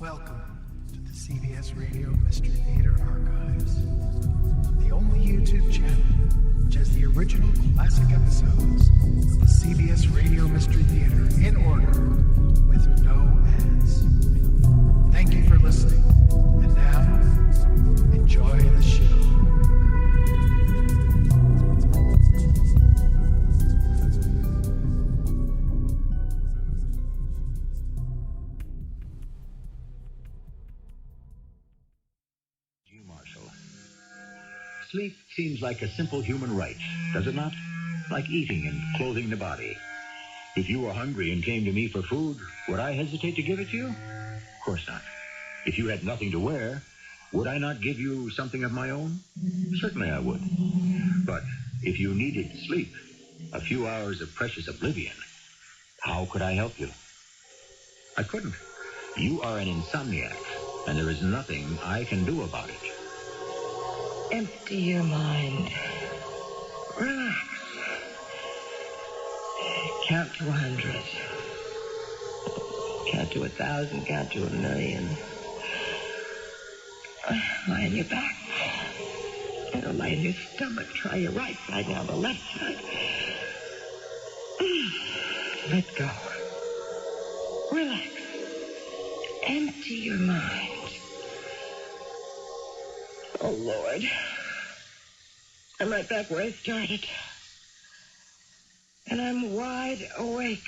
Welcome to the CBS Radio Mystery Theater Archives, the only YouTube channel which has the original classic episodes of the CBS Radio Mystery Theater in order with no ads. Thank you for listening, and now, enjoy the show. Sleep seems like a simple human right, does it not? Like eating and clothing the body. If you were hungry and came to me for food, would I hesitate to give it to you? Of course not. If you had nothing to wear, would I not give you something of my own? Certainly I would. But if you needed sleep, a few hours of precious oblivion, how could I help you? I couldn't. You are an insomniac, and there is nothing I can do about it. Empty your mind. Relax. Count to 100. Count to 1,000. Count to 1,000,000. Lie on your back. Lie on your stomach. Try your right side, now the left side. Let go. Relax. Empty your mind. Oh, Lord. I'm right back where I started. And I'm wide awake.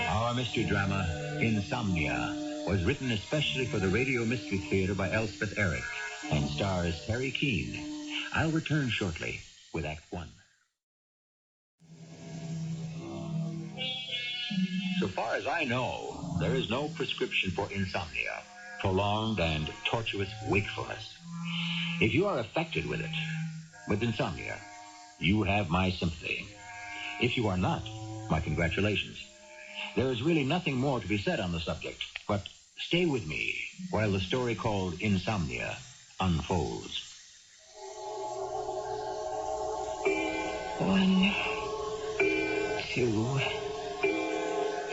Our mystery drama, Insomnia, was written especially for the Radio Mystery Theater by Elspeth Eric and stars Teri Keane. I'll return shortly with Act 1. So far as I know, there is no prescription for insomnia, prolonged and tortuous wakefulness. If you are affected with it, with insomnia, you have my sympathy. If you are not, my congratulations. There is really nothing more to be said on the subject, but stay with me while the story called Insomnia unfolds. 1, 2,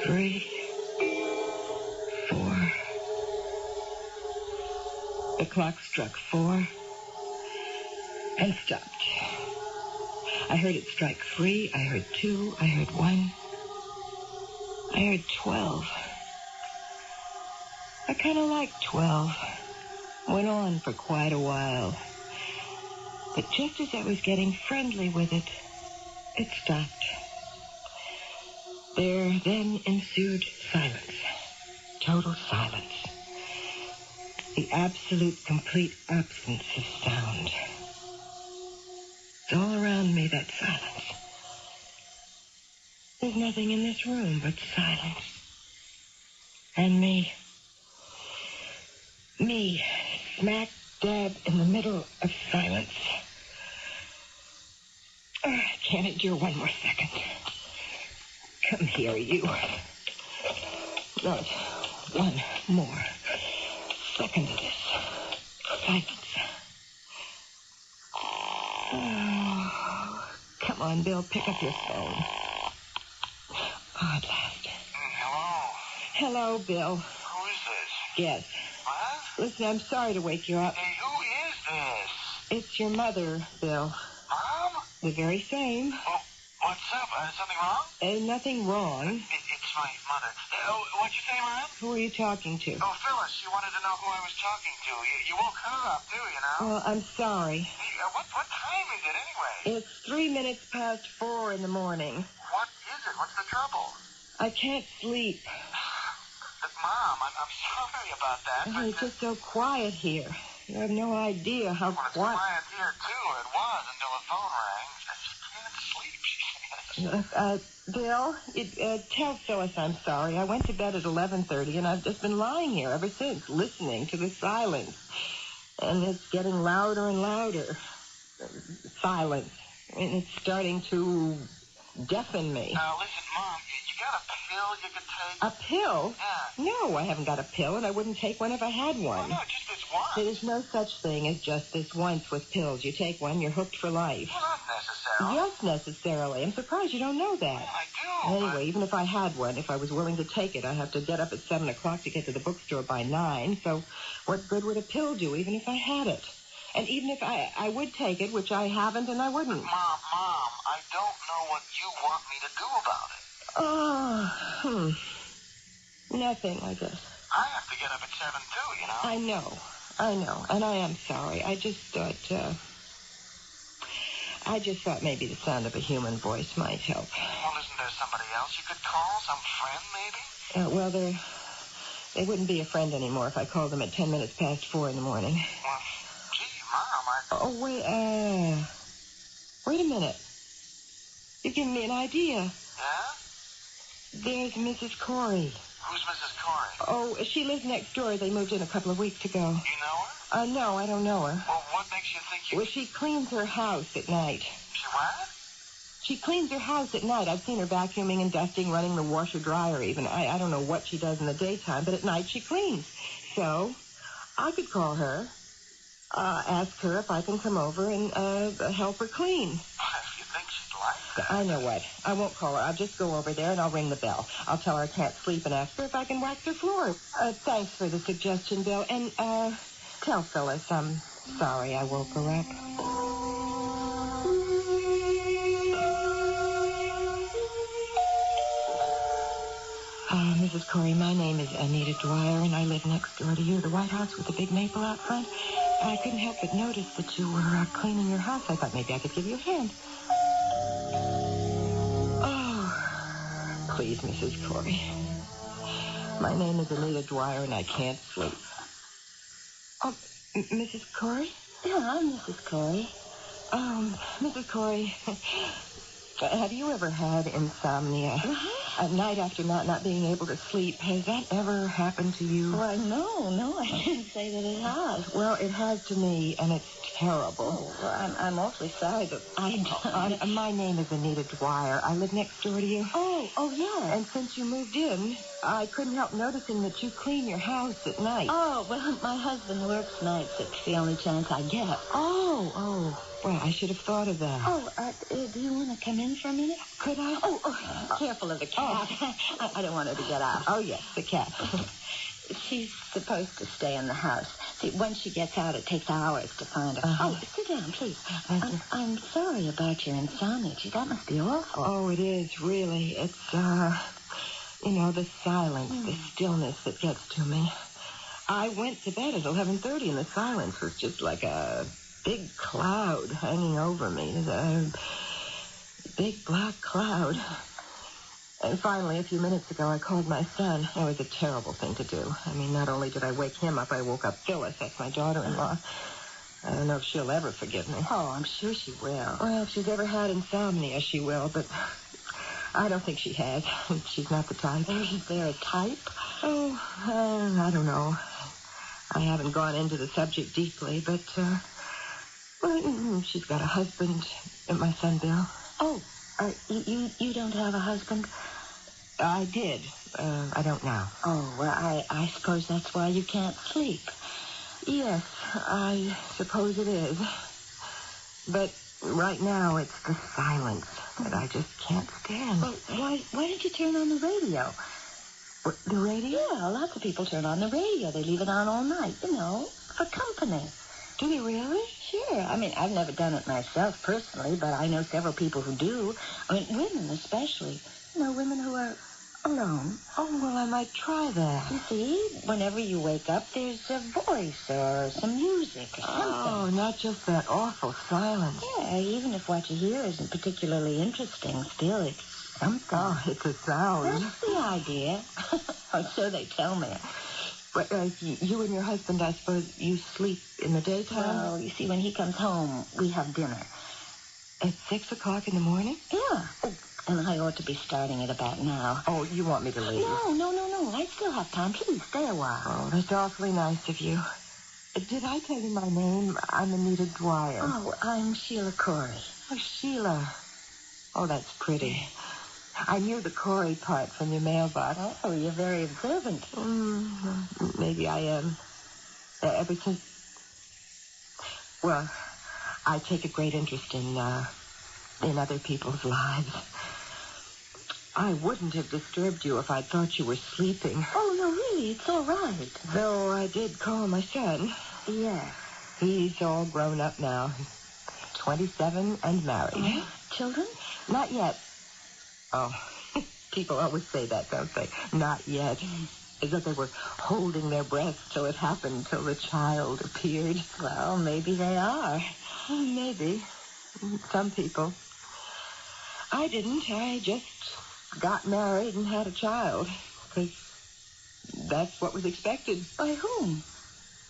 3, 4. The clock struck 4 and stopped. I heard it strike 3. I heard 2. I heard 1. I heard 12. I kind of liked 12. Went on for quite a while. But just as I was getting friendly with it, it stopped. There then ensued silence. Total silence. The absolute, complete absence of sound. It's all around me, that silence. There's nothing in this room but silence. And me. Me, smack dab in the middle of silence. I can't endure one more second. Come here, you. Not one more second of this silence. Oh, come on, Bill, pick up your phone. Oh, at last. Hello? Hello, Bill. Who is this? Yes. What? Listen, I'm sorry to wake you up. Hey, who is this? It's your mother, Bill. Mom? The very same. Oh, what's up? Something wrong? Nothing wrong. It's my mother. What'd you say, Mom? Who are you talking to? Oh, Phyllis. You wanted to know who I was talking to. You woke her up, too, you know? Well, I'm sorry. Hey, what time is it, anyway? It's 3 minutes past 4 in the morning. What is it? What's the trouble? I can't sleep. Look, Mom, I'm sorry about that. Oh, it's just so quiet here. You have no idea how Well, it's quiet. quiet here, too. It was until the phone rang. I just can't sleep, she says. Bill, tell Phyllis I'm sorry. I went to bed at 11:30, and I've just been lying here ever since, listening to the silence. And it's getting louder and louder. Silence. And it's starting to deafen me. Listen, Mom, you got a pill you could take? A pill? Yeah. No, I haven't got a pill, and I wouldn't take one if I had one. Oh, no, just this one. There's no such thing as just this once with pills. You take one, you're hooked for life. Well, not necessarily. Yes, necessarily. I'm surprised you don't know that. Well, I do. Anyway, even if I had one, if I was willing to take it, I'd have to get up at 7 o'clock to get to the bookstore by 9. So what good would a pill do, even if I had it? And even if I would take it, which I haven't and I wouldn't. Mom, I don't know what you want me to do about it. Nothing, I guess. I have to get up at 7, too, you know? I know. And I am sorry. I just thought maybe the sound of a human voice might help. Well, isn't there somebody else you could call? Some friend, maybe? Well, they wouldn't be a friend anymore if I called them at 10 minutes past 4 in the morning. Well, gee, Mom, Oh, wait a minute. You've given me an idea. Yeah? There's Mrs. Corey. Who's Mrs. Corey? Oh, she lives next door. They moved in a couple of weeks ago. You know her? No, I don't know her. Well, what makes you think you... Well, she cleans her house at night. She what? She cleans her house at night. I've seen her vacuuming and dusting, running the washer-dryer even. I don't know what she does in the daytime, but at night she cleans. So I could call her, ask her if I can come over and help her clean. Well, if you think she'd like that. I know what. I won't call her. I'll just go over there and I'll ring the bell. I'll tell her I can't sleep and ask her if I can wax her floor. Thanks for the suggestion, Bill. And tell Phyllis I'm sorry I woke her up. Mrs. Corey, my name is Anita Dwyer, and I live next door to you, the White House with the big maple out front. I couldn't help but notice that you were cleaning your house. I thought maybe I could give you a hand. Oh, please, Mrs. Corey. My name is Anita Dwyer, and I can't sleep. Oh, Mrs. Corey? Yeah, I'm Mrs. Corey. Mrs. Corey, have you ever had insomnia? At night after not being able to sleep, has that ever happened to you? Why, no, I can't say that it has. Well, it has to me, and it's terrible. Oh, well, I'm awfully sorry, but My name is Anita Dwyer. I live next door to you. Oh, yeah. And since you moved in, I couldn't help noticing that you clean your house at night. Oh, well, my husband works nights. It's the only chance I get. Oh. Well, I should have thought of that. Oh, do you want to come in for a minute? Could I? Oh, careful of the cat. I don't want her to get out. Oh, yes, the cat. She's supposed to stay in the house. See, when she gets out, it takes hours to find her. Uh-huh. Oh, sit down, please. Thank you. I'm sorry about your insomnia. Gee, that must be awful. Oh, it is, really. It's, the silence, the stillness that gets to me. I went to bed at 11:30, and the silence was just like a big cloud hanging over me. A big black cloud. And finally, a few minutes ago, I called my son. It was a terrible thing to do. I mean, not only did I wake him up, I woke up Phyllis. That's my daughter-in-law. I don't know if she'll ever forgive me. Oh, I'm sure she will. Well, if she's ever had insomnia, she will, but I don't think she has. She's not the type. Isn't there a type? Oh, I don't know. I haven't gone into the subject deeply, but, she's got a husband, my son, Bill. Oh, you don't have a husband? I did. I don't now. Oh, well, I suppose that's why you can't sleep. Yes, I suppose it is. But right now, it's the silence that I just can't stand. Well, why did you turn on the radio? What, the radio? Yeah, lots of people turn on the radio. They leave it on all night, for company. Do they really? Sure. I mean, I've never done it myself personally, but I know several people who do. I mean, women especially. Women who are alone. Oh, well, I might try that. You see, whenever you wake up, there's a voice or some music or something. Oh, not just that awful silence. Yeah, even if what you hear isn't particularly interesting, still it's something. Oh, it's a sound. That's the idea. Or so they tell me. But you and your husband, I suppose, you sleep in the daytime? Well, you see, when he comes home, we have dinner. At 6 o'clock in the morning? Yeah. Oh, and I ought to be starting at about now. Oh, you want me to leave? No. I still have time. Please, stay a while. Oh, that's awfully nice of you. Did I tell you my name? I'm Anita Dwyer. Oh, I'm Sheila Corey. Oh, Sheila. Oh, that's pretty. I knew the Corey part from your mailbox. Oh, you're very observant. Maybe I am. Ever since... Well, I take a great interest in other people's lives. I wouldn't have disturbed you if I thought you were sleeping. Oh, no, really, it's all right. Though I did call my son. Yeah. He's all grown up now. 27 and married. Oh, children? Not yet. Oh, people always say that, don't they? Not yet. As if they were holding their breath till it happened, till the child appeared. Well, maybe they are. Maybe. Some people. I didn't. I just got married and had a child. Because that's what was expected. By whom?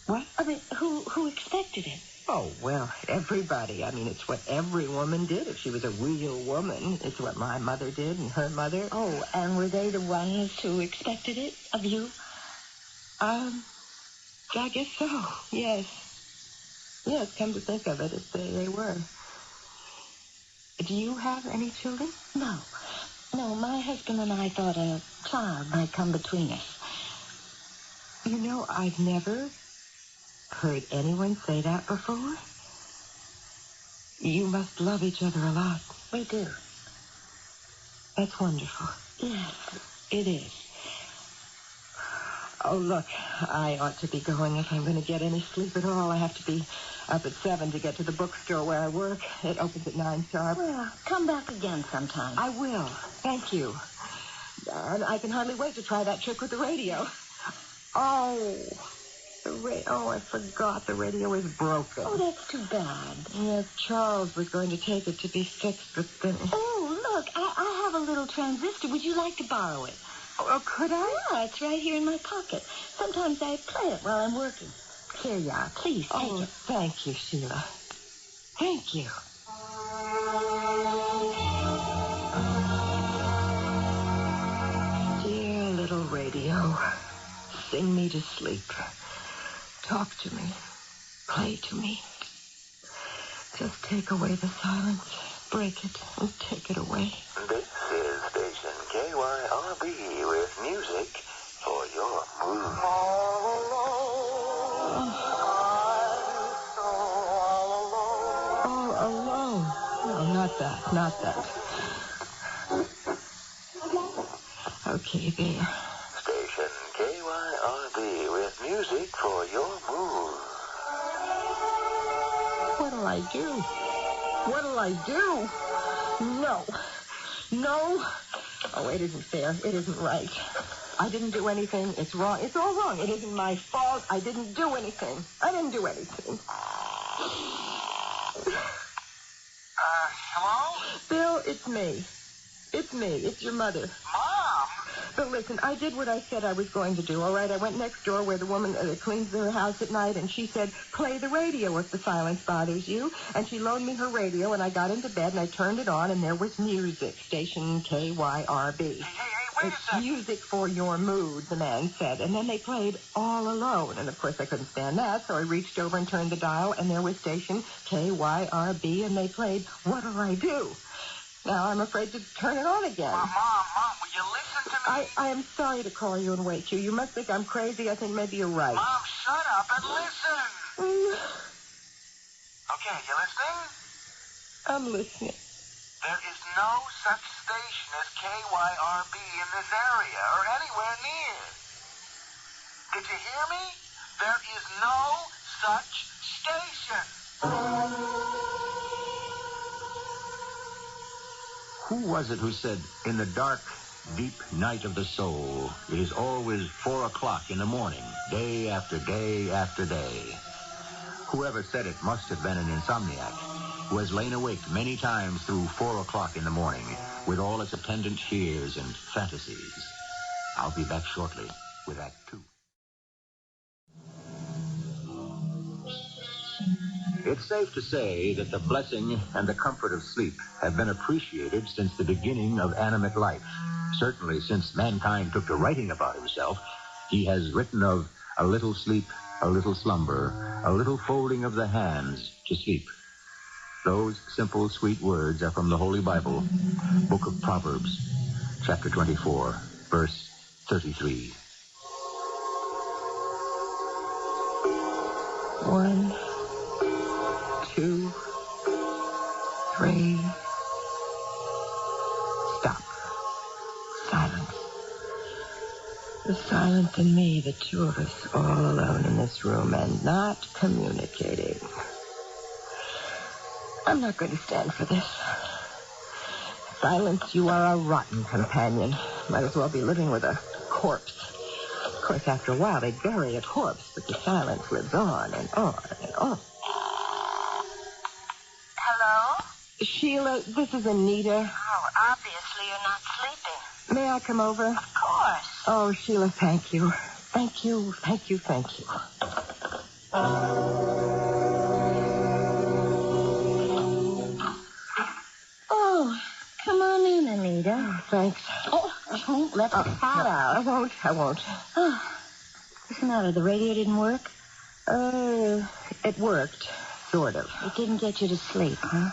What? I mean, who expected it? Oh, well, everybody. I mean, it's what every woman did if she was a real woman. It's what my mother did and her mother. Oh, and were they the ones who expected it of you? I guess so, yes. Yes, come to think of it, they were. Do you have any children? No. No, my husband and I thought a child might come between us. You know, I've never heard anyone say that before. You must love each other a lot. We do. That's wonderful. Yes, it is. Oh, look, I ought to be going if I'm going to get any sleep at all. I have to be up at 7 to get to the bookstore where I work. It opens at 9 sharp. Well, come back again sometime. I will. Thank you. And I can hardly wait to try that trick with the radio. Oh, I forgot. The radio is broken. Oh, that's too bad. Yes, Charles was going to take it to be fixed, but then... Oh, look, I have a little transistor. Would you like to borrow it? Oh, could I? Yeah, it's right here in my pocket. Sometimes I play it while I'm working. Here you are. Please, take it. Thank you, Sheila. Thank you. Dear little radio, sing me to sleep. Talk to me. Play to me. Just take away the silence. Break it and take it away. This is station KYRB with music for your mood. All alone. No, not that. Okay, there. Station KYRB with music for your mood. What'll I do? No. Oh, it isn't fair. It isn't right. I didn't do anything. It's wrong. It's all wrong. It isn't my fault. I didn't do anything. Hello? Bill, it's me. It's your mother. Mom? But listen, I did what I said I was going to do, all right? I went next door where the woman cleans her house at night, and she said, play the radio if the silence bothers you. And she loaned me her radio, and I got into bed, and I turned it on, and there was music, station KYRB. Hey, wait a second. Music for your mood, the man said. And then they played All Alone. And, of course, I couldn't stand that, so I reached over and turned the dial, and there was station KYRB, and they played What'll I Do? Now I'm afraid to turn it on again. Mom, will you listen to me? I am sorry to call you and wake you. You must think I'm crazy. I think maybe you're right. Mom, shut up and listen. Okay, you listening? I'm listening. There is no such station as KYRB in this area or anywhere near. Did you hear me? There is no such station. Who was it who said, in the dark, deep night of the soul, it is always 4 o'clock in the morning, day after day after day? Whoever said it must have been an insomniac who has lain awake many times through 4 o'clock in the morning with all its attendant fears and fantasies. I'll be back shortly with Act 2. It's safe to say that the blessing and the comfort of sleep have been appreciated since the beginning of animate life. Certainly since mankind took to writing about himself, he has written of a little sleep, a little slumber, a little folding of the hands to sleep. Those simple, sweet words are from the Holy Bible, Book of Proverbs. chapter 24, verse 33. 1, 2, 3. Stop. Silence. The silence and me, the two of us, all alone in this room and not communicating. I'm not going to stand for this. Silence, you are a rotten companion. Might as well be living with a corpse. Of course, after a while, they'd bury a corpse, but the silence lives on and on and on. Hello? Sheila, this is Anita. Oh, obviously you're not sleeping. May I come over? Of course. Oh, Sheila, thank you. Thank you, thank you, thank you. Oh, come on in, Anita. Thanks. Oh, don't let the cat out. I won't. Oh, what's the matter? The radio didn't work? It worked, sort of. It didn't get you to sleep, huh?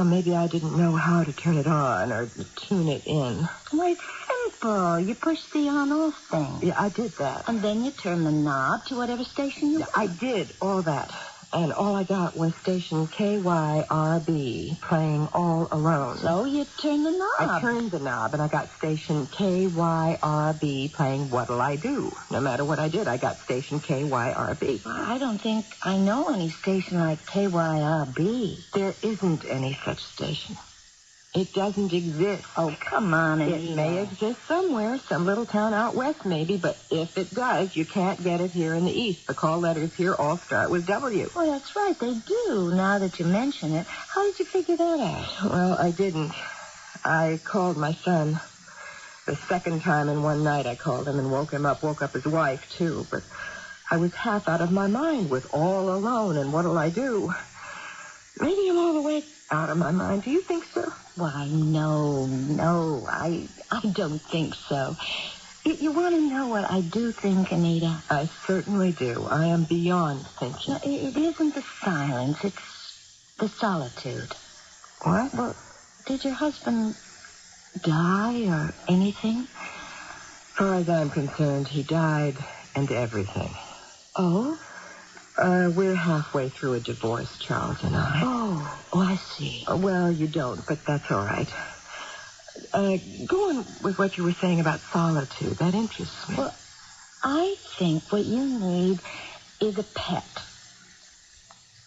Maybe I didn't know how to turn it on or tune it in. Well, it's simple. You push the on-off thing. Yeah, I did that. And then you turn the knob to whatever station you want. I did all that. And all I got was station KYRB playing All Alone. So you turn the knob. I turned the knob, and I got station KYRB playing What'll I Do. No matter what I did, I got station KYRB. I don't think I know any station like KYRB. There isn't any such station. It doesn't exist. Oh, come on, Anita. It may exist somewhere, some little town out west maybe, but if it does, you can't get it here in the east. The call letters here all start with W. Well, that's right, they do, now that you mention it. How did you figure that out? Well, I didn't. I called my son. The second time in one night I called him and woke him up, woke up his wife, too. But I was half out of my mind with All Alone, and what'll I do? Maybe I'm all the way out of my mind. Do you think so? Why, no, I don't think so. You want to know what I do think, Anita? I certainly do. I am beyond thinking. No, it isn't the silence, it's the solitude. What? Well, did your husband die or anything? As far as I'm concerned, he died and everything. Oh? We're halfway through a divorce, Charles and I. Oh, I see. Well, you don't, but that's all right. Go on with what you were saying about solitude. That interests me. Well, I think what you need is a pet.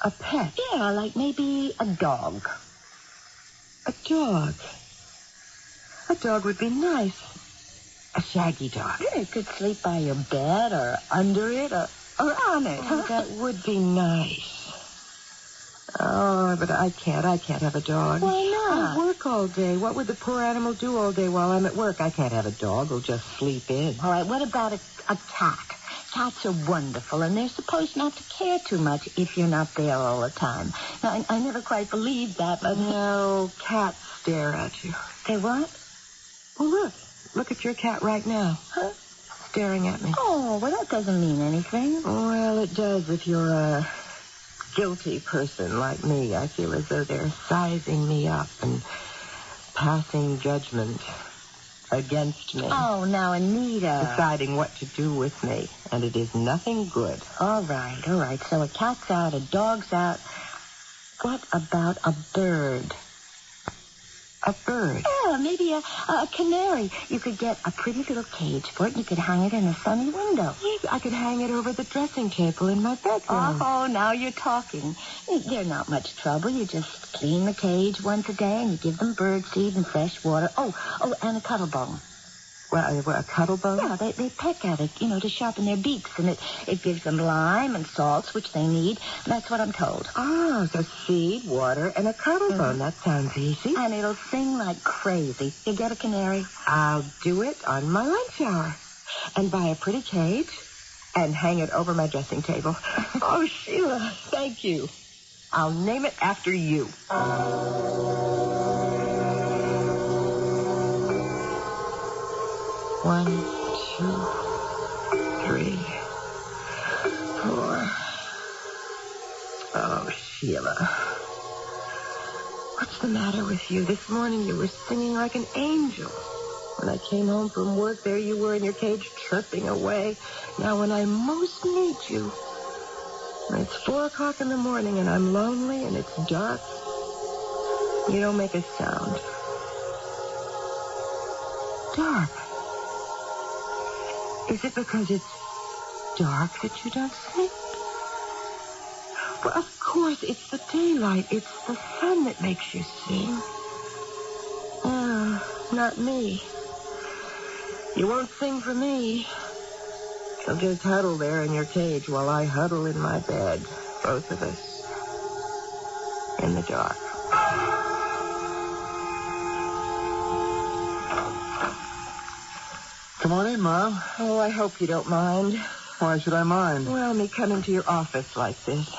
A pet? Yeah, like maybe a dog. A dog? A dog would be nice. A shaggy dog. Yeah, it could sleep by your bed or under it or on it. Oh, that would be nice. Oh, but I can't have a dog. Why not? I work all day. What would the poor animal do all day while I'm at work? I can't have a dog. He'll just sleep in. All right, what about a cat? Cats are wonderful, and they're supposed not to care too much if you're not there all the time. Now, I never quite believed that, but... No, cats stare at you. They what? Well, look. Look at your cat right now. Huh? Staring at me. Oh, well, that doesn't mean anything. Well, it does if you're a guilty person like me. I feel as though they're sizing me up and passing judgment against me. Oh, now, Anita. Deciding what to do with me. And it is nothing good. All right. So a cat's out, a dog's out. What about a bird? A bird? Yeah, maybe a canary. You could get a pretty little cage for it, and you could hang it in a sunny window. Yes, I could hang it over the dressing table in my bedroom. Oh, now you're talking. They're not much trouble. You just clean the cage once a day, and you give them bird seed and fresh water. Oh, and a cuddle bone. Well, a cuddle bone? Yeah, they peck at it, to sharpen their beaks, and it gives them lime and salts, which they need. That's what I'm told. Oh, so seed, water, and a cuddle bone. That sounds easy. And it'll sing like crazy. You get a canary? I'll do it on my lunch hour. And buy a pretty cage and hang it over my dressing table. Oh, Sheila, thank you. I'll name it after you. 1, 2, 3, 4. Oh, Sheila. What's the matter with you? This morning you were singing like an angel. When I came home from work, there you were in your cage chirping away. Now when I most need you, and it's 4 o'clock in the morning and I'm lonely and it's dark, you don't make a sound. Dark. Is it because it's dark that you don't sleep? Well, of course, it's the daylight. It's the sun that makes you sing. Oh, not me. You won't sing for me. You'll just huddle there in your cage while I huddle in my bed. Both of us. In the dark. Come on in, Mom. Oh, I hope you don't mind. Why should I mind? Well, me coming to your office like this.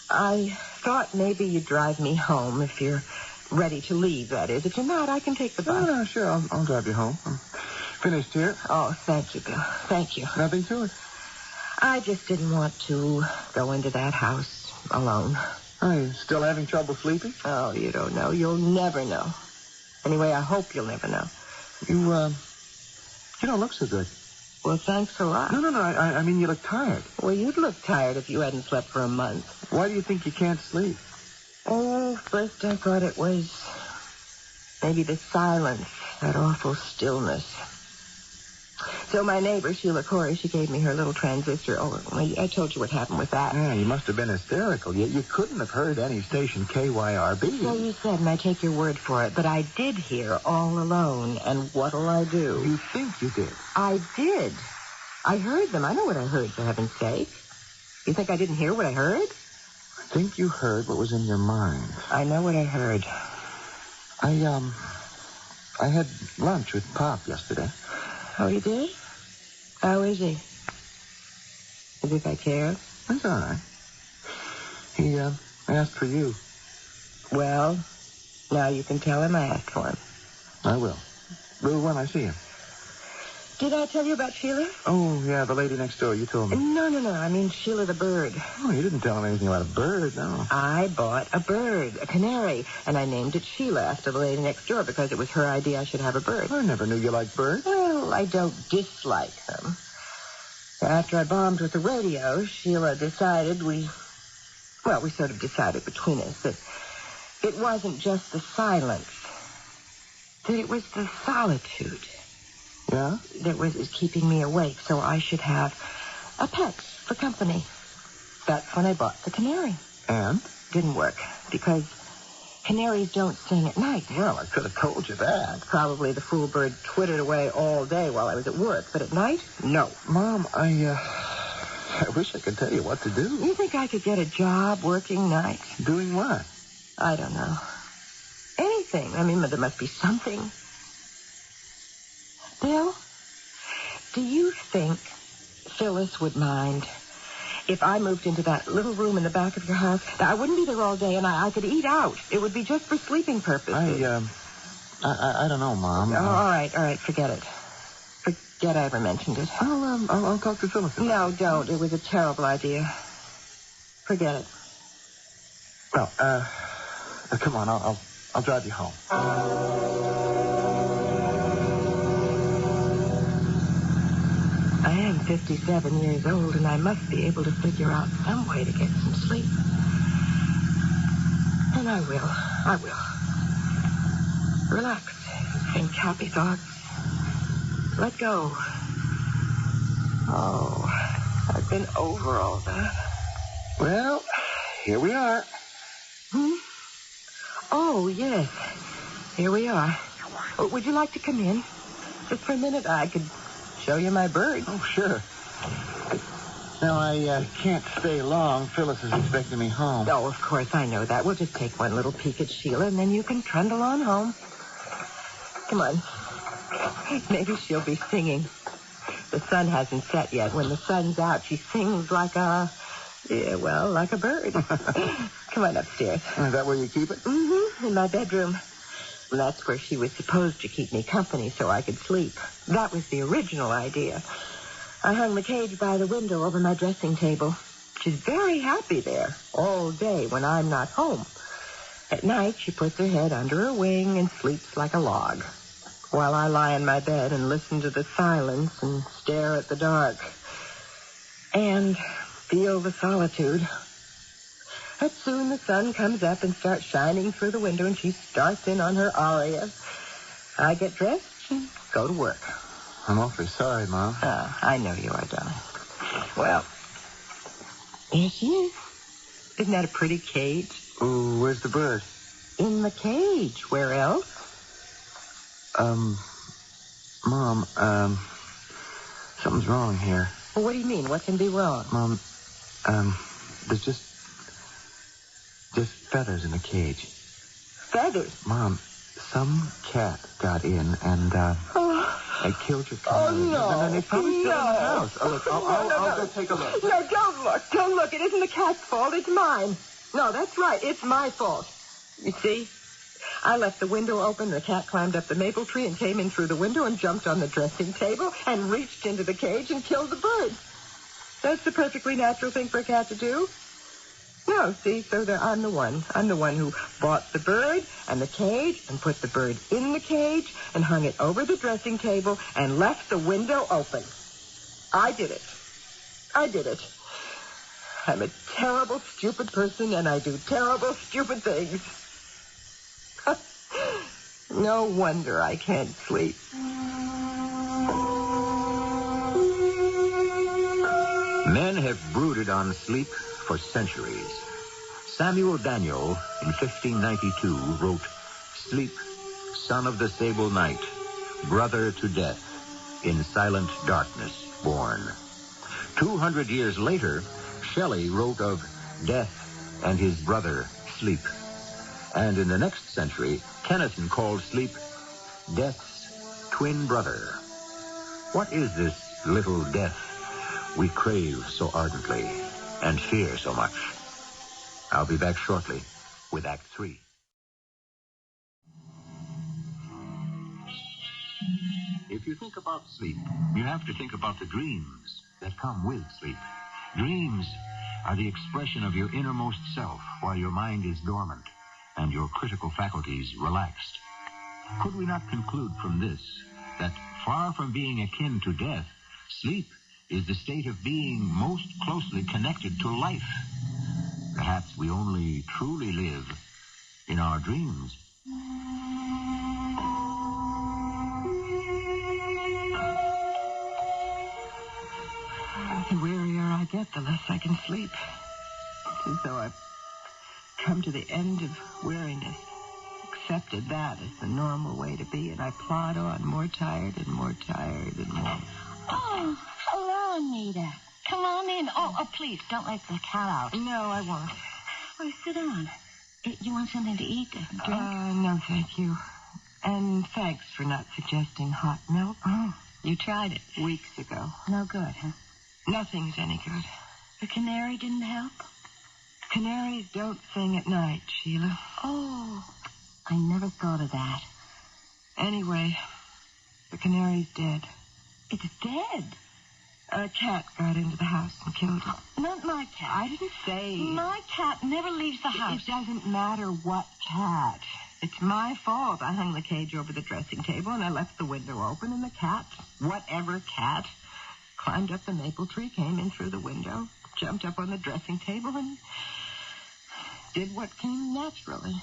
I thought maybe you'd drive me home if you're ready to leave, that is. If you're not, I can take the bus. No, sure. I'll drive you home. I'm finished here. Oh, thank you, Bill. Thank you. Nothing to it. I just didn't want to go into that house alone. Are you still having trouble sleeping? Oh, you don't know. You'll never know. Anyway, I hope you'll never know. You don't look so good. Well, thanks a lot. No. I mean, you look tired. Well, you'd look tired if you hadn't slept for a month. Why do you think you can't sleep? Oh, first I thought it was maybe the silence, that awful stillness. So my neighbor, Sheila Corey, she gave me her little transistor. Oh, I told you what happened with that. Yeah, you must have been hysterical. You couldn't have heard any station KYRB. So you said, and I take your word for it, but I did hear All Alone, and what'll I do? You think you did? I did. I heard them. I know what I heard, for heaven's sake. You think I didn't hear what I heard? I think you heard what was in your mind. I know what I heard. I had lunch with Pop yesterday. Oh, you did? How is he? As if I care? That's all right. He asked for you. Well, now you can tell him I asked for him. I will. When I see him. Did I tell you about Sheila? Oh, yeah, the lady next door. You told me. No. I mean Sheila the bird. Oh, you didn't tell him anything about a bird, no. I bought a bird, a canary, and I named it Sheila after the lady next door because it was her idea I should have a bird. I never knew you liked birds. Well, I don't dislike them. After I bombed with the radio, Sheila decided we sort of decided between us that it wasn't just the silence, that it was the solitude. Yeah? That was keeping me awake, so I should have a pet for company. That's when I bought the canary. And? Didn't work, because canaries don't sing at night. Well, I could have told you that. Probably the fool bird twittered away all day while I was at work, but at night, no. Mom, I wish I could tell you what to do. You think I could get a job working nights? Doing what? I don't know. Anything. I mean, there must be something. Bill, do you think Phyllis would mind if I moved into that little room in the back of your house? I wouldn't be there all day, and I could eat out. It would be just for sleeping purposes. I don't know, Mom. All right, forget it. Forget I ever mentioned it. I'll talk to Phyllis. No, don't. It was a terrible idea. Forget it. Well, come on, I'll drive you home. I am 57 years old, and I must be able to figure out some way to get some sleep. And I will. Relax. Think happy thoughts. Let go. Oh, I've been over all that. Well, here we are. Oh, yes. Here we are. Oh, would you like to come in? Just for a minute, I could show you my bird. Oh, sure. Now, I can't stay long. Phyllis is expecting me home. Oh, of course, I know that. We'll just take one little peek at Sheila, and then you can trundle on home. Come on. Maybe she'll be singing. The sun hasn't set yet. When the sun's out, she sings like a bird. Come on upstairs. Is that where you keep it? Mm-hmm, in my bedroom. And that's where she was supposed to keep me company so I could sleep. That was the original idea. I hung the cage by the window over my dressing table. She's very happy there all day when I'm not home. At night, she puts her head under her wing and sleeps like a log. while I lie in my bed and listen to the silence and stare at the dark and feel the solitude. But soon the sun comes up and starts shining through the window, and she starts in on her aria. I get dressed and go to work. I'm awfully sorry, Mom. Oh, I know you are, darling. Well, here she is. Isn't that a pretty cage? Ooh, where's the bird? In the cage. Where else? Mom, something's wrong here. Well, what do you mean? What can be wrong? Mom, there's just feathers in the cage. Feathers? Mom, some cat got in and, they killed your cat. Oh, no. And they probably still in the house. Oh, look, I'll go take a look. No, don't look. Don't look. It isn't the cat's fault. It's mine. No, that's right. It's my fault. You see? I left the window open. The cat climbed up the maple tree and came in through the window and jumped on the dressing table and reached into the cage and killed the bird. That's the perfectly natural thing for a cat to do. No, see, so I'm the one. I'm the one who bought the bird and the cage and put the bird in the cage and hung it over the dressing table and left the window open. I did it. I did it. I'm a terrible, stupid person, and I do terrible, stupid things. No wonder I can't sleep. Men have brooded on sleep for centuries. Samuel Daniel, in 1592, wrote, "Sleep, son of the sable night, brother to death, in silent darkness born." 200 years later, Shelley wrote of death and his brother, sleep. And in the next century, Tennyson called sleep death's twin brother. What is this little death we crave so ardently and fear so much? I'll be back shortly with Act 3. If you think about sleep, you have to think about the dreams that come with sleep. Dreams are the expression of your innermost self while your mind is dormant and your critical faculties relaxed. Could we not conclude from this that far from being akin to death, sleep is the state of being most closely connected to life? Perhaps we only truly live in our dreams. The wearier I get, the less I can sleep. It's as though I've come to the end of weariness, accepted that as the normal way to be, and I plod on, more tired and more tired and more. Oh, hello, Anita. Come on in. Oh, please, don't let the cat out. No, I won't. Oh, sit down. You want something to eat, drink? No, thank you. And thanks for not suggesting hot milk. Oh, you tried it. Weeks ago. No good, huh? Nothing's any good. The canary didn't help? Canaries don't sing at night, Sheila. Oh, I never thought of that. Anyway, the canary's dead. It's dead. A cat got into the house and killed it. Not my cat. I didn't say... My cat never leaves the house. It doesn't matter what cat. It's my fault. I hung the cage over the dressing table, and I left the window open, and the cat, whatever cat, climbed up the maple tree, came in through the window, jumped up on the dressing table, and did what came naturally.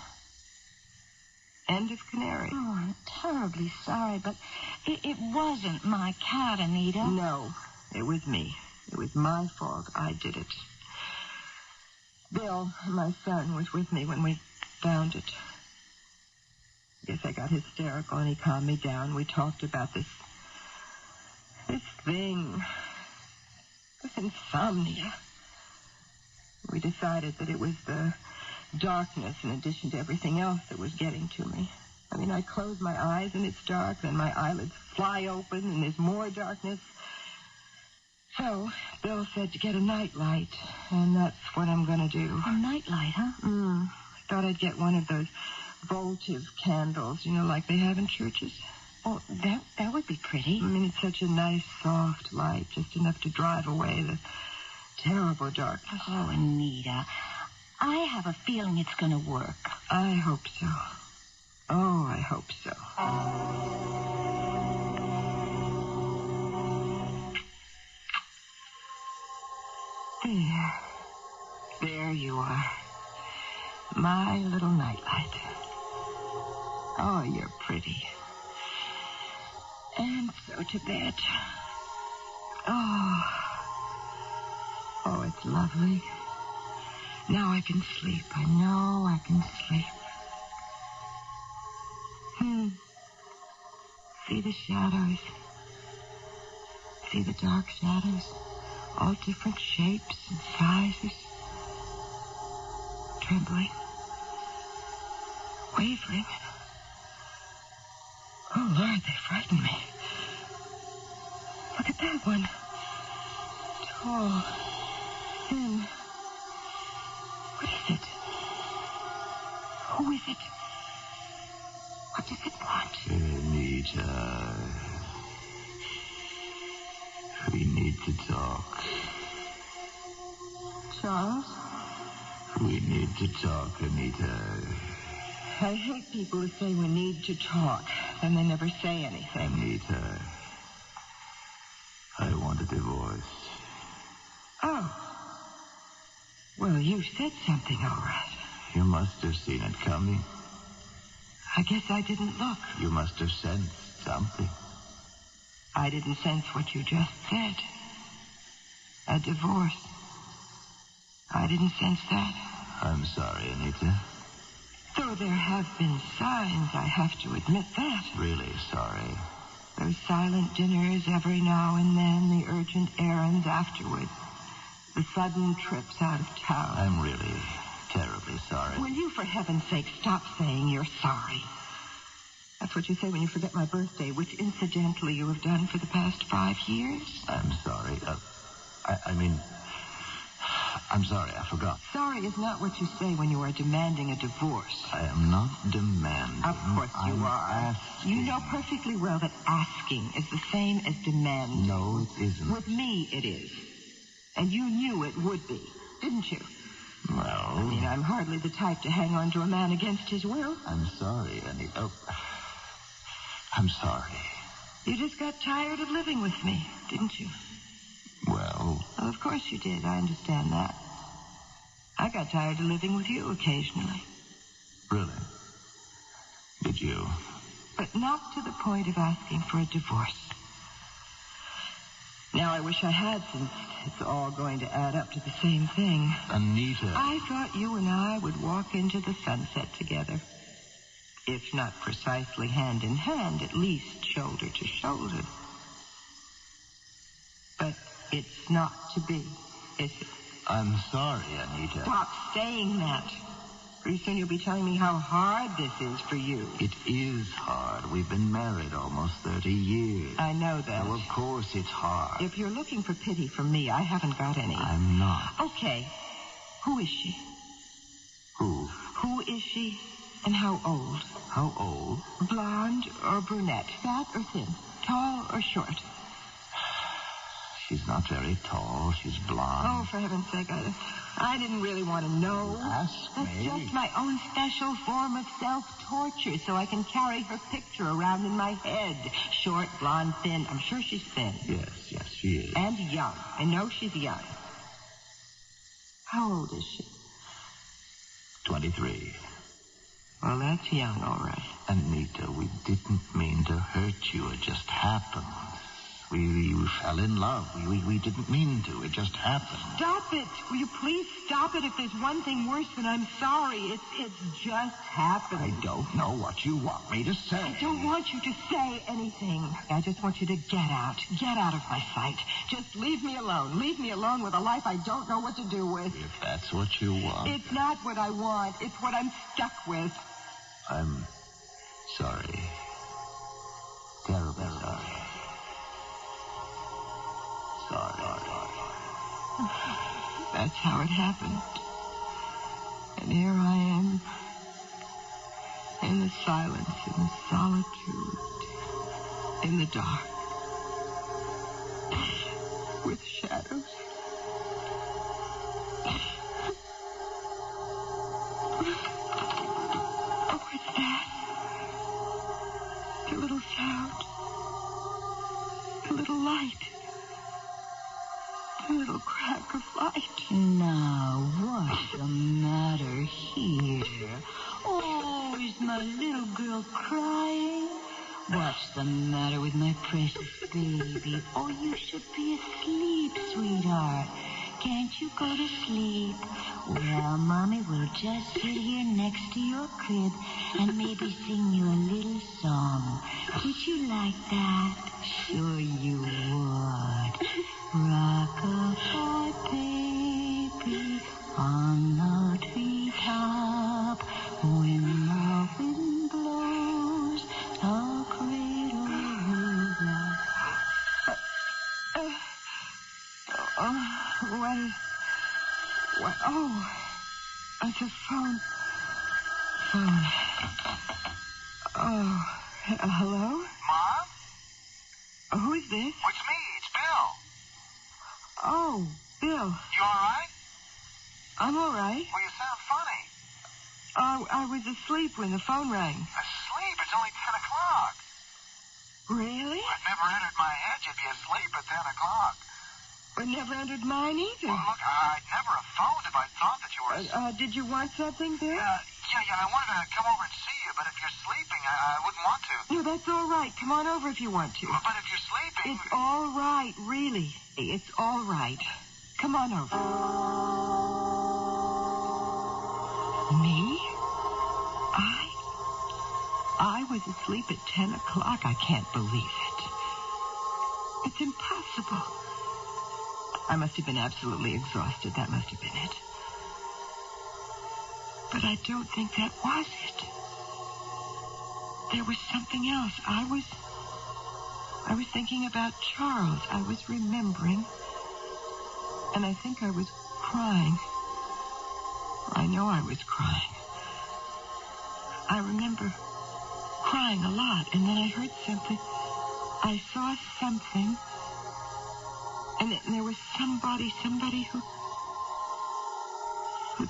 End of canary. Oh, I'm terribly sorry, but it wasn't my cat, Anita. No, it was me. It was my fault. I did it. Bill, my son, was with me when we found it. Guess I got hysterical, and he calmed me down. We talked about this thing, this insomnia. We decided that it was the darkness in addition to everything else that was getting to me. I mean, I close my eyes and it's dark, then my eyelids fly open and there's more darkness. So, Bill said to get a nightlight, and that's what I'm going to do. A nightlight, huh? I thought I'd get one of those votive candles, like they have in churches. Oh, that would be pretty. I mean, it's such a nice, soft light, just enough to drive away the terrible darkness. Oh, Anita, I have a feeling it's going to work. I hope so. Oh, I hope so. There you are. My little nightlight. Oh, you're pretty. And so to bed. Oh, it's lovely. Now I can sleep. I know I can sleep. See the shadows. See the dark shadows. All different shapes and sizes. Trembling. Wavering. Oh, Lord, they frighten me. Look at that one. Tall. Thin. What is it? Who is it? What does it want? Anita. We need to talk. Charles? We need to talk, Anita. I hate people who say we need to talk, and they never say anything. Anita. I want a divorce. Oh. Well, you said something, all right. You must have seen it coming. I guess I didn't look. You must have sensed something. I didn't sense what you just said. A divorce. I didn't sense that. I'm sorry, Anita. Though there have been signs, I have to admit that. Really sorry. Those silent dinners every now and then, the urgent errands afterward, the sudden trips out of town. I'm really terribly sorry. Will you, for heaven's sake, stop saying you're sorry? That's what you say when you forget my birthday, which, incidentally, you have done for the past 5 years. I'm sorry. I'm sorry, I forgot. Sorry is not what you say when you are demanding a divorce. I am not demanding. Of course you I'm are. asking. You know perfectly well that asking is the same as demanding. No, it isn't. With me, it is. And you knew it would be, didn't you? Well... I mean, I'm hardly the type to hang on to a man against his will. I'm sorry, Anita. Oh, I'm sorry. You just got tired of living with me, didn't you? Well... Well, of course you did. I understand that. I got tired of living with you occasionally. Really? Did you? But not to the point of asking for a divorce. Now, I wish I had, since it's all going to add up to the same thing. Anita... I thought you and I would walk into the sunset together. If not precisely hand in hand, at least shoulder to shoulder. But it's not to be, is it? I'm sorry, Anita. Stop saying that. Pretty soon you'll be telling me how hard this is for you. It is hard. We've been married almost 30 years. I know that. So, of course, it's hard. If you're looking for pity from me, I haven't got any. I'm not. Okay. Who is she? Who? Who is she, and how old? How old? Blonde or brunette? Fat or thin? Tall or short? She's not very tall. She's blonde. Oh, for heaven's sake, I didn't really want to know. Ask That's me. just my own special form of self-torture, so I can carry her picture around in my head. Short, blonde, thin. I'm sure she's thin. Yes, she is. And young. I know she's young. How old is she? 23. Well, that's young, all right. Anita, we didn't mean to hurt you. It just happened. We fell in love. We didn't mean to. It just happened. Stop it. Will you please stop it? If there's one thing worse than I'm sorry, it's just happened. I don't know what you want me to say. I don't want you to say anything. I just want you to get out. Get out of my sight. Just leave me alone. Leave me alone with a life I don't know what to do with. If that's what you want. It's not what I want. It's what I'm stuck with. I'm sorry. Terribly sorry. That's how it happened. And here I am, in the silence, in the solitude, in the dark, with shadows. Oh, what's that? The little sound. The little light. A little crack of light. Now, what's the matter here? Oh, is my little girl crying? What's the matter with my precious baby? Oh, you should be asleep, sweetheart. Can't you go to sleep? Well, Mommy will just sit here next to your crib and maybe sing you a little song. Would you like that? Sure you would. Rock-a-bye, baby, on the treetop. When the wind blows, the cradle will rock. What? Oh, it's a phone. Oh, hello? Mom? Who is this? It's me. It's Bill. Oh, Bill. You all right? I'm all right. Well, you sound funny. I was asleep when the phone rang. Asleep? It's only 10 o'clock. Really? It never entered my head you'd be asleep at 10 o'clock. It never entered mine either. Well, look, I'd never have phoned if I thought that you were asleep. Did you want something, Bill? Yeah, I wanted to come over and see you, but if you're sleeping, I wouldn't want to. No, that's all right. Come on over if you want to. But if you're sleeping... It's all right, really. It's all right. Come on over. Me? I was asleep at 10 o'clock. I can't believe it. It's impossible. I must have been absolutely exhausted. That must have been it. But I don't think that was it. There was something else. I was thinking about Charles. I was remembering. And I think I was crying. I know I was crying. I remember crying a lot, and then I heard something. I saw something. And there was somebody who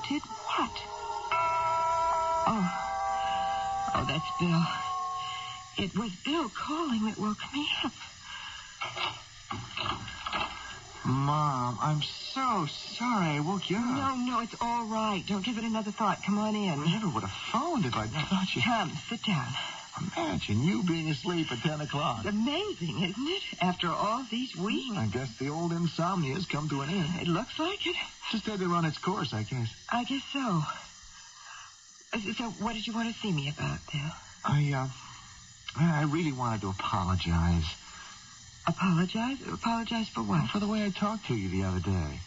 did what? Oh, that's Bill. It was Bill calling that woke me up. Mom, I'm so sorry I woke you up. No, it's all right. Don't give it another thought. Come on in. I never would have phoned if I'd thought you... Come, sit down. Imagine you being asleep at 10 o'clock. It's amazing, isn't it? After all these weeks. I guess the old insomnia has come to an end. It looks like it. Just had to run its course, I guess. I guess so. So what did you want to see me about, Bill? I really wanted to apologize. Apologize? Apologize for what? For the way I talked to you the other day.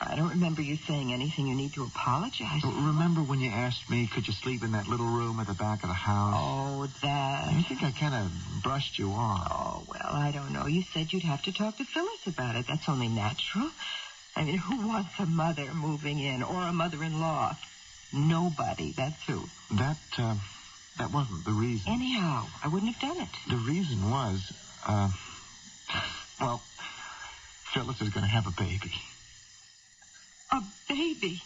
I don't remember you saying anything you need to apologize for. Remember when you asked me, could you sleep in that little room at the back of the house? Oh, that. I think I kind of brushed you off. Oh, well, I don't know. You said you'd have to talk to Phyllis about it. That's only natural. I mean, who wants a mother moving in or a mother-in-law? Nobody, that's who. That wasn't the reason. Anyhow, I wouldn't have done it. The reason was, well, Phyllis is going to have a baby. A baby?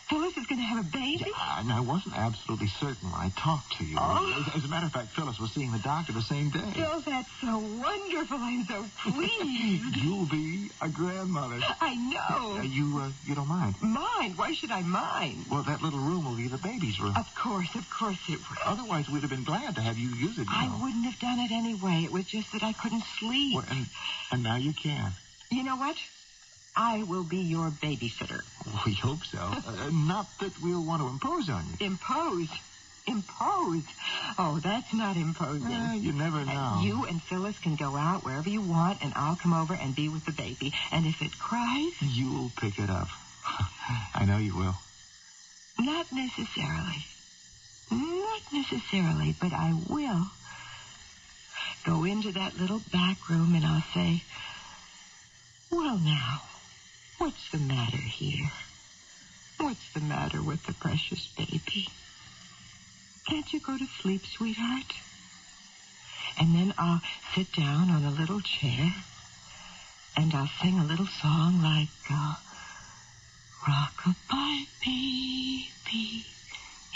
Phyllis is going to have a baby? Yeah, and I wasn't absolutely certain when I talked to you. Oh. As a matter of fact, Phyllis was seeing the doctor the same day. Bill, that's so wonderful. I'm so pleased. You'll be a grandmother. I know. You don't mind? Mind? Why should I mind? Well, that little room will be the baby's room. Of course it would. Otherwise, we'd have been glad to have you use it. I wouldn't have done it anyway. It was just that I couldn't sleep. Well, and now you can. You know what? I will be your babysitter. We hope so. Not that we'll want to impose on you. Impose? Oh, that's not imposing. You never know. You and Phyllis can go out wherever you want, and I'll come over and be with the baby. And if it cries... You'll pick it up. I know you will. Not necessarily. Not necessarily, but I will. Go into that little back room, and I'll say, well, now... what's the matter here? What's the matter with the precious baby? Can't you go to sleep, sweetheart? And then I'll sit down on a little chair, and I'll sing a little song like, rock-a-bye, baby,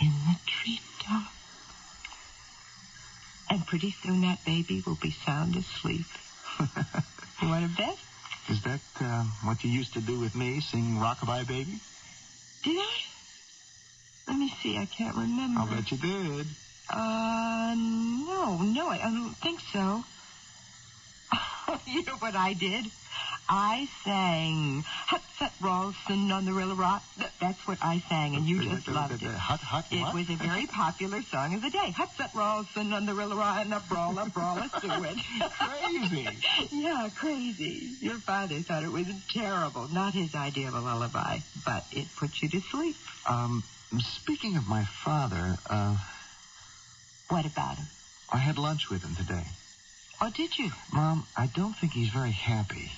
in the treetop. And pretty soon that baby will be sound asleep. You want to bet? Is that what you used to do with me, sing Rockabye Baby? Did I? Let me see. I can't remember. I'll bet you did. No, I don't think so. You know what I did? I sang Hut Sut Ralston on the Rilla-Rot. That's what I sang, and you just loved it. Hut It what? was a very popular song of the day. Hut Sut Ralston on the Rilla-Rot and a brawler suet. Crazy. Yeah, crazy. Your father thought it was terrible. Not his idea of a lullaby, but it put you to sleep. Speaking of my father, What about him? I had lunch with him today. Oh, did you? Mom, I don't think he's very happy.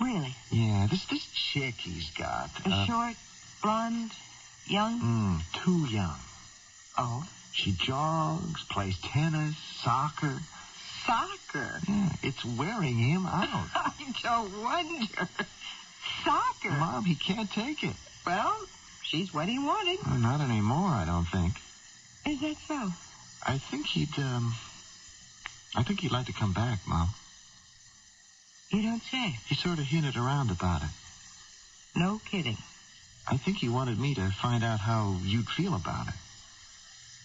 Really? Yeah, this chick he's got. Short, blonde, young? Too young. Oh. She jogs, plays tennis, soccer. Soccer? Yeah, it's wearing him out. I don't wonder. Soccer? Mom, he can't take it. Well, she's what he wanted. Well, not anymore, I don't think. Is that so? I think he'd like to come back, Mom. You don't say. He sort of hinted around about it. No kidding. I think he wanted me to find out how you'd feel about it.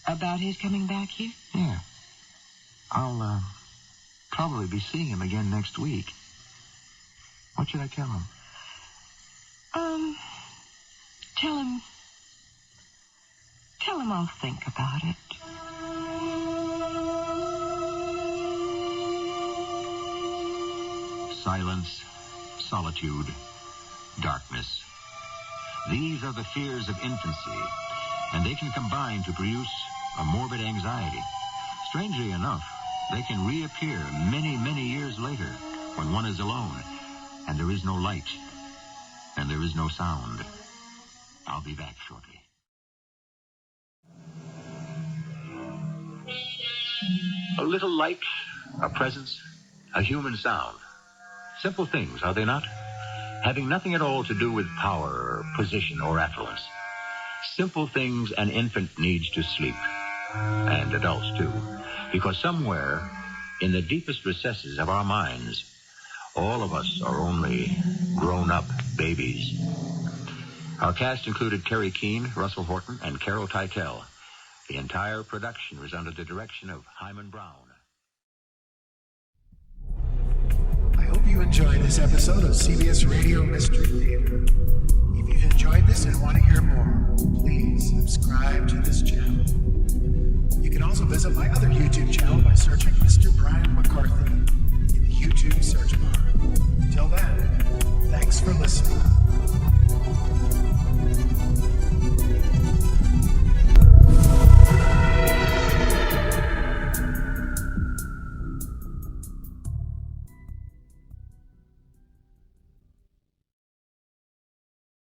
About his coming back here? Yeah. I'll, probably be seeing him again next week. What should I tell him? Tell him I'll think about it. Silence, solitude, darkness. These are the fears of infancy, and they can combine to produce a morbid anxiety. Strangely enough, they can reappear many, many years later when one is alone, and there is no light, and there is no sound. I'll be back shortly. A little light, a presence, a human sound. Simple things, are they not? Having nothing at all to do with power or position or affluence. Simple things an infant needs to sleep. And adults, too. Because somewhere, in the deepest recesses of our minds, all of us are only grown-up babies. Our cast included Teri, Keane, Russell Horton, and Carol Teitel. The entire production was under the direction of Hyman Brown. I hope you enjoyed this episode of CBS Radio Mystery Theater. If you've enjoyed this and want to hear more, please subscribe to this channel. You can also visit my other YouTube channel by searching Mr. Brian McCarthy in the YouTube search